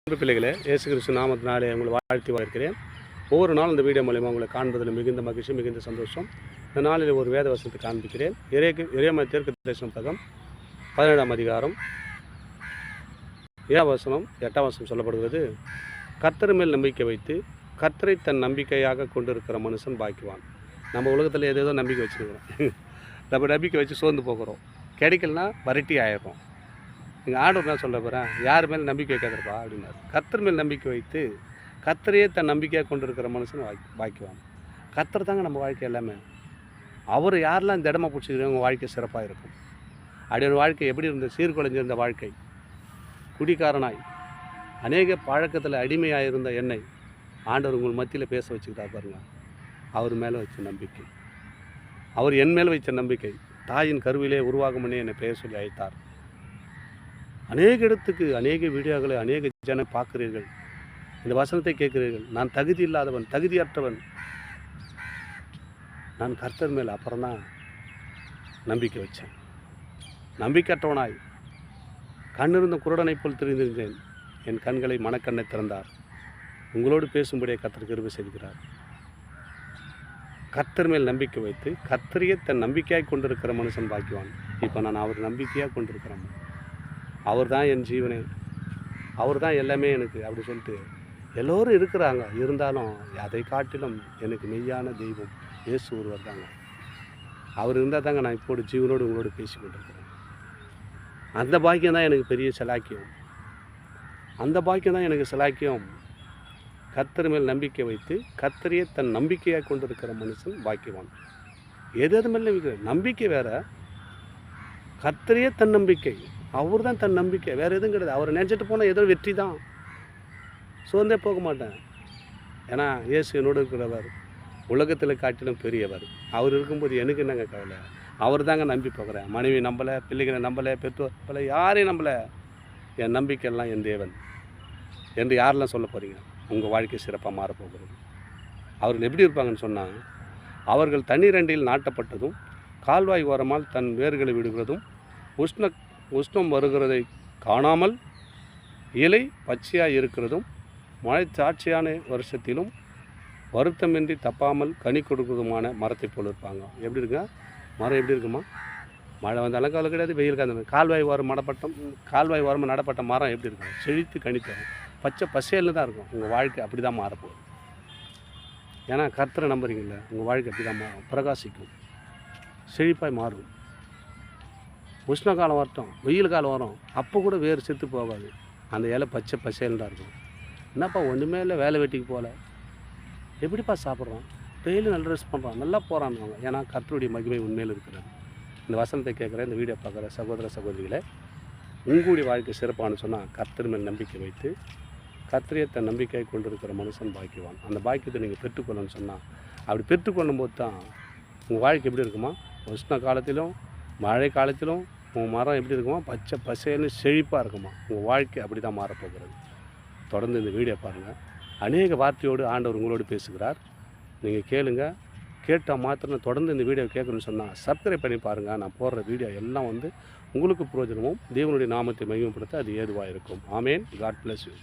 அன்பு பிள்ளைகளே, இயேசு கிறிஸ்து நாமத்தினாலே உங்களை வாழ்த்தி வரவேற்கிறேன். ஒவ்வொரு நாளும் இந்த வீடியோ மூலிமா உங்களை காண்பதில் மிகுந்த மகிழ்ச்சி, மிகுந்த சந்தோஷம். இந்த நாளில் ஒரு வேத வசனத்தை காண்பிக்கிறேன். எரேமியா தீர்க்கதரிசன புத்தகம் 17ஆம் அதிகாரம் 7ஆம் வசனம் 8ஆம் வசனம் சொல்லப்படுகிறது. கர்த்தர் மேல் நம்பிக்கை வைத்து கர்த்தரை தன் நம்பிக்கையாக கொண்டிருக்கிற மனுஷன் பாக்கியவான். நம்ம உலகத்தில் ஏதேதோ நம்பிக்கை வச்சுருக்கிறோம். நம்ம நம்பிக்கை வச்சு சோர்ந்து போகிறோம். கிடைக்கலனா வரட்டி ஆயிடுறோம். எங்கள் ஆண்டவர் என்ன சொல்ல போகிறேன், யார் மேலே நம்பிக்கை வைக்காதப்பா அப்படின்னாரு. கர்த்தர் மேல் நம்பிக்கை வைத்து கர்த்தரையே தன் நம்பிக்கையாக கொண்டிருக்கிற மனுஷன் பாக்கியவான். கர்த்தர் தாங்க நம்ம வாழ்க்கை எல்லாமே. அவர் யாரெல்லாம் இந்த இடமா பிடிச்சிக்கிறோம் உங்கள் வாழ்க்கை சிறப்பாக இருக்கும். அப்படியோட வாழ்க்கை எப்படி இருந்தது? சீர்குலைஞ்சிருந்த வாழ்க்கை, குடிகாரனாய் அநேக பழக்கத்தில் அடிமையாக இருந்த என்னை ஆண்டவர் உங்கள் மத்தியில் பேச வச்சுக்கிட்டா பாருங்க. அவர் மேலே வச்ச நம்பிக்கை, அவர் என் மேலே வைத்த நம்பிக்கை. தாயின் கருவிலே உருவாகும் முன்னே என்னை பெயர் சொல்லி அழைத்தார். அநேக இடத்துக்கு அநேக வீடியோக்களை அநேக ஜன பார்க்குறீர்கள், இந்த வசனத்தை கேட்குறீர்கள். நான் தகுதி இல்லாதவன், தகுதியற்றவன். நான் கர்த்தர் மேல் அப்புறம்தான் நம்பிக்கை வச்சேன். நம்பிக்கையற்றவனாய் கண்ணிருந்த குருடனை போல் தெரிந்திருந்தேன். என் கண்களை மனக்கண்ணை திறந்தார். உங்களோடு பேசும்படியே கர்த்தர் கிருபை செய்கிறார். கர்த்தர் மேல் நம்பிக்கை வைத்து கர்த்தரையே தன் நம்பிக்கையாக கொண்டிருக்கிற மனுஷன் பாக்கியவான். இப்போ நான் அவர் நம்பிக்கையாக கொண்டிருக்கிறேன். அவர் தான் என் ஜீவனே, அவர் தான் எல்லாமே எனக்கு அப்படி சொல்லிட்டு எல்லோரும் இருக்கிறாங்க. இருந்தாலும் அதை காட்டிலும் எனக்கு மெய்யான தெய்வம் இயேசு ஒருவர் தாங்க. அவர் இருந்தால் தாங்க நான் இப்போது ஜீவனோடு உங்களோடு பேசி கொண்டிருக்கிறேன். அந்த பாக்கியம் தான் எனக்கு பெரிய சிலாக்கியம். அந்த பாக்கியம் தான் எனக்கு சிலாக்கியம். கர்த்தர் மேல் நம்பிக்கை வைத்து கர்த்தரையே தன் நம்பிக்கையாக கொண்டிருக்கிற மனுஷன் பாக்கியவான். எது மேலே நம்பிக்கை வேறு, கர்த்தரையே தன் நம்பிக்கை. அவர் தான் தன் நம்பிக்கை, வேறு எதுவும் கிடையாது. அவரை நினச்சிட்டு போனால் ஏதோ வெற்றி தான். சோர்ந்தே போக மாட்டேன். ஏன்னா இயேசு என்னோடு இருக்கிறவர், உலகத்தில் காட்டிலும் பெரியவர். அவர் இருக்கும்போது எனக்கு என்னங்க கவலை? அவர் தாங்க நம்பி போகிறேன். மனைவி நம்பலை, பிள்ளைகளை நம்பலை, பெற்றோர் நம்பலை, யாரையும் நம்பலை. என் நம்பிக்கையெல்லாம் என் தேவன் என்று யாரெல்லாம் சொல்ல போகிறீங்க? உங்கள் வாழ்க்கை சிறப்பாக மாறப்போகிறது. அவர்கள் எப்படி இருப்பாங்கன்னு சொன்னால், அவர்கள் தண்ணீர் அண்டியில் நாட்டப்பட்டதும் கால்வாய் ஓரமால் தன் வேர்களை விடுகிறதும் உஷ்ணம் வருகிறதை காணாமல் இலை பச்சையாக இருக்கிறதும் மழை சாட்சியான வருஷத்திலும் வருத்தமின்றி தப்பாமல் கனி கொடுக்கிறதுமான மரத்தை போல் இருப்பாங்க. எப்படி இருக்குங்க மரம்? எப்படி இருக்குமா? மழை வந்தாலும் கவலை கிடையாது, வெயில் காலம். கால்வாய் ஓரமாக நடப்பட்ட மரம் எப்படி இருக்கும்? செழித்து கனித்தரும், பச்சை பசேல்னு தான் இருக்கும். உங்கள் வாழ்க்கை அப்படி தான் மாறப்போகுது. ஏன்னா கர்த்தரை நம்புறீங்கள, உங்கள் வாழ்க்கை அப்படி தான் மாறும், பிரகாசிக்கும், செழிப்பாய் மாறும். உஷ்ண காலம் வரட்டும், வெயில் காலம் வரும், அப்போ கூட வேறு செத்து போகாது. அந்த இலை பச்சை பசேல்னு தான் இருக்கும். என்னப்பா ஒன்றுமே இல்லை, வேலை வெட்டிக்கு போகல, எப்படிப்பா சாப்பிட்றோம், டெய்லி நல்ல ட்ரெஸ் பண்ணுறோம், நல்லா போகிறான்னு. ஏன்னா கர்த்தருடைய மகிமை உண்மையில் இருக்கிறது. இந்த வசனத்தை கேட்குற, இந்த வீடியோ பார்க்குற சகோதர சகோதரிகளை, உங்களுடைய வாழ்க்கை சிறப்பானு சொன்னால் கர்த்தர் மேல் நம்பிக்கை வைத்து கர்த்தரையே தன் நம்பிக்கையை கொண்டிருக்கிற மனுஷன் பாக்கியவான். அந்த பாக்கியத்தை நீங்கள் பெற்றுக்கொள்ளணும்னு சொன்னால், அப்படி பெற்றுக்கொள்ளும் போது தான் உங்கள் வாழ்க்கை எப்படி இருக்குமா? உஷ்ண காலத்திலும் மழை காலத்திலும் உங்கள் மரம் எப்படி இருக்குமா? பச்சை பசேல்னு செழிப்பாக இருக்குமா? உங்கள் வாழ்க்கை அப்படி தான் மாறப்போகிறது. தொடர்ந்து இந்த வீடியோ பாருங்கள். அநேக வார்த்தையோடு ஆண்டவர் உங்களோடு பேசுகிறார். நீங்கள் கேளுங்க. கேட்டால் மாத்திரம் தொடர்ந்து இந்த வீடியோ கேட்கணும்னு சொன்னால் சப்ஸ்கிரைப் பண்ணி பாருங்கள். நான் போடுற வீடியோ எல்லாம் உங்களுக்கு பிரயோஜனமும் தேவனுடைய நாமத்தை மகிமைப்படுத்த அது ஏதுவாக இருக்கும். ஆமேன். God bless you.